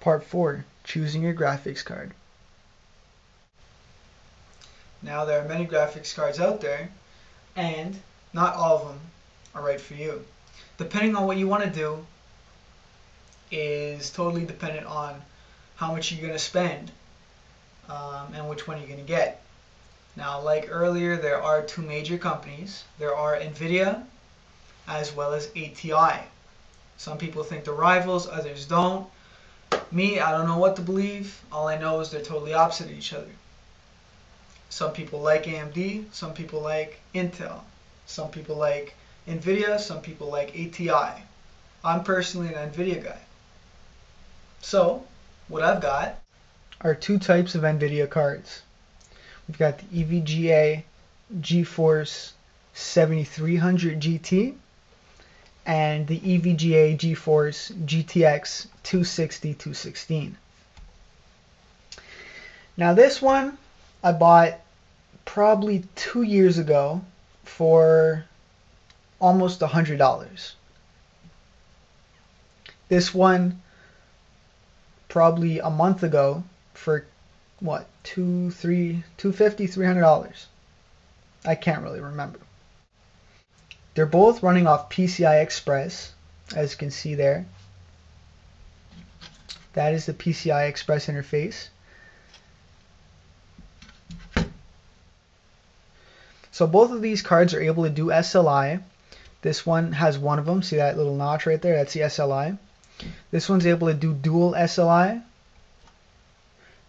Part 4, choosing your graphics card. Now there are many graphics cards out there, and not all of them are right for you. Depending on what you want to do is totally dependent on how much you're going to spend and which one you're going to get. Now, like earlier, there are two major companies. There are NVIDIA as well as ATI. Some people think they're rivals, others don't. Me, I don't know what to believe. All I know is they're totally opposite of each other. Some people like AMD, some people like Intel, some people like NVIDIA, some people like ATI. I'm personally an NVIDIA guy. So, what I've got are two types of NVIDIA cards. We've got the EVGA GeForce 7300 GT and the EVGA GeForce GTX 260-216. Now this one I bought probably 2 years ago for almost $100. This one probably a month ago for what, $250, $300. I can't really remember. They're both running off PCI Express, as you can see there. That is the PCI Express interface. So both of these cards are able to do SLI. This one has one of them. See that little notch right there? That's the SLI. This one's able to do dual SLI.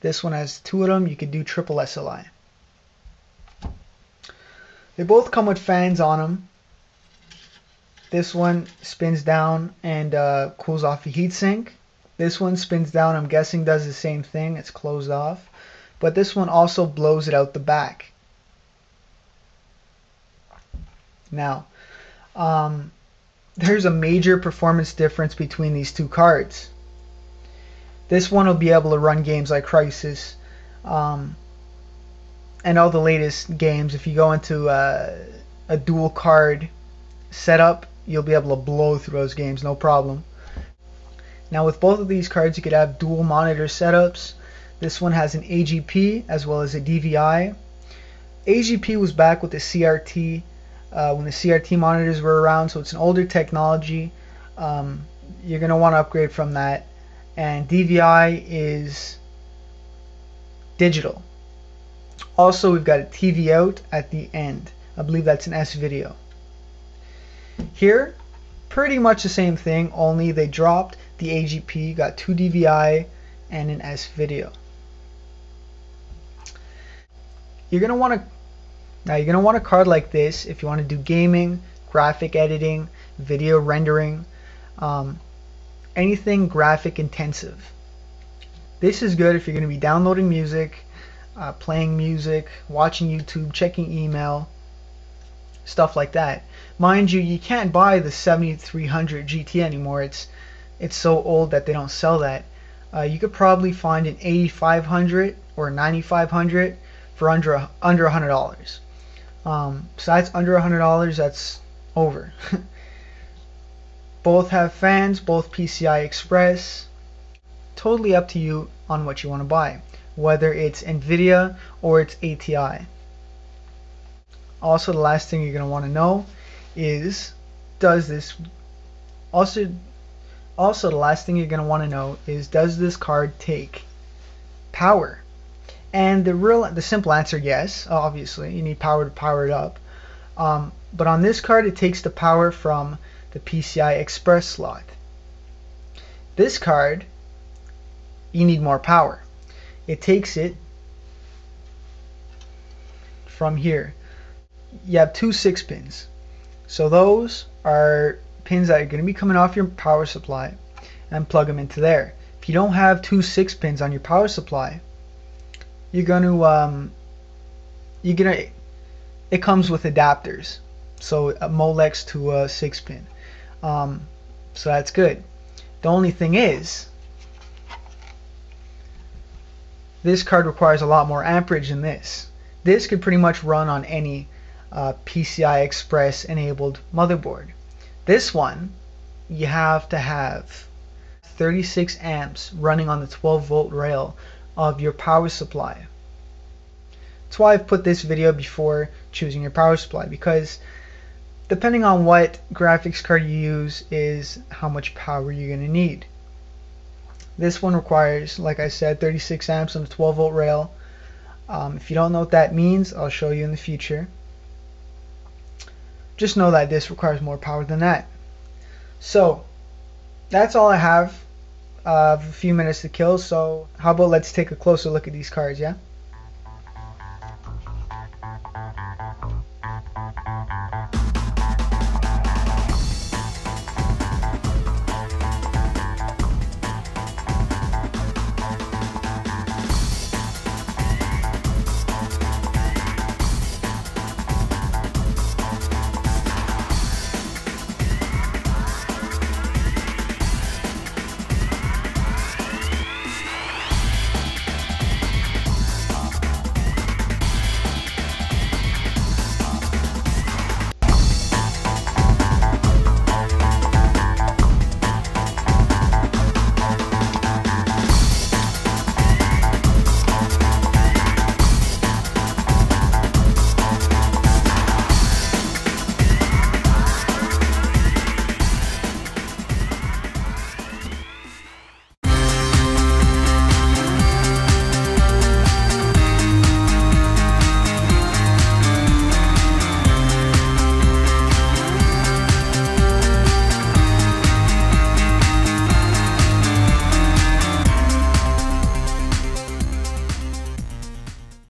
This one has two of them. You could do triple SLI. They both come with fans on them. This one spins down and cools off the heatsink. This one spins down, I'm guessing does the same thing. It's closed off. But this one also blows it out the back. Now, there's a major performance difference between these two cards. This one will be able to run games like Crysis and all the latest games. If you go into a dual card setup, you'll be able to blow through those games, no problem. Now with both of these cards, you could have dual monitor setups. This one has an AGP as well as a DVI. AGP was back with the CRT when the CRT monitors were around, so it's an older technology. You're going to want to upgrade from that. And DVI is digital. Also, we've got a TV out at the end. I believe that's an S-Video. Here, pretty much the same thing, only they dropped the AGP, got two DVI and an S-Video. You're gonna want a card like this if you want to do gaming, graphic editing, video rendering, anything graphic intensive. This is good if you're going to be downloading music, playing music, watching YouTube, checking email, stuff like that. Mind you, you can't buy the 7300 GT anymore. It's so old that they don't sell that. You could probably find an 8500 or 9500 for under $100. So that's under $100. That's over. Both have fans, both PCI Express. Totally up to you on what you want to buy, whether it's NVIDIA or it's ATI. Also, the last thing you're going to want to know is, does this card take power? And the simple answer, yes. Obviously, you need power to power it up. But on this card, it takes the power from the PCI Express slot. This card, you need more power. It takes it from here. You have two 6-pins. So those are pins that are going to be coming off your power supply, and plug them into there. If you don't have two 6-pins on your power supply, it comes with adapters. So a Molex to a 6-pin. So that's good. The only thing is, this card requires a lot more amperage than this. This could pretty much run on any PCI Express enabled motherboard. This one, you have to have 36 amps running on the 12-volt rail of your power supply. That's why I've put this video before choosing your power supply, because depending on what graphics card you use is how much power you're going to need. This one requires, like I said, 36 amps on the 12-volt rail. If you don't know what that means, I'll show you in the future. Just know that this requires more power than that. So that's all I have. A few minutes to kill, so how about let's take a closer look at these cards, yeah?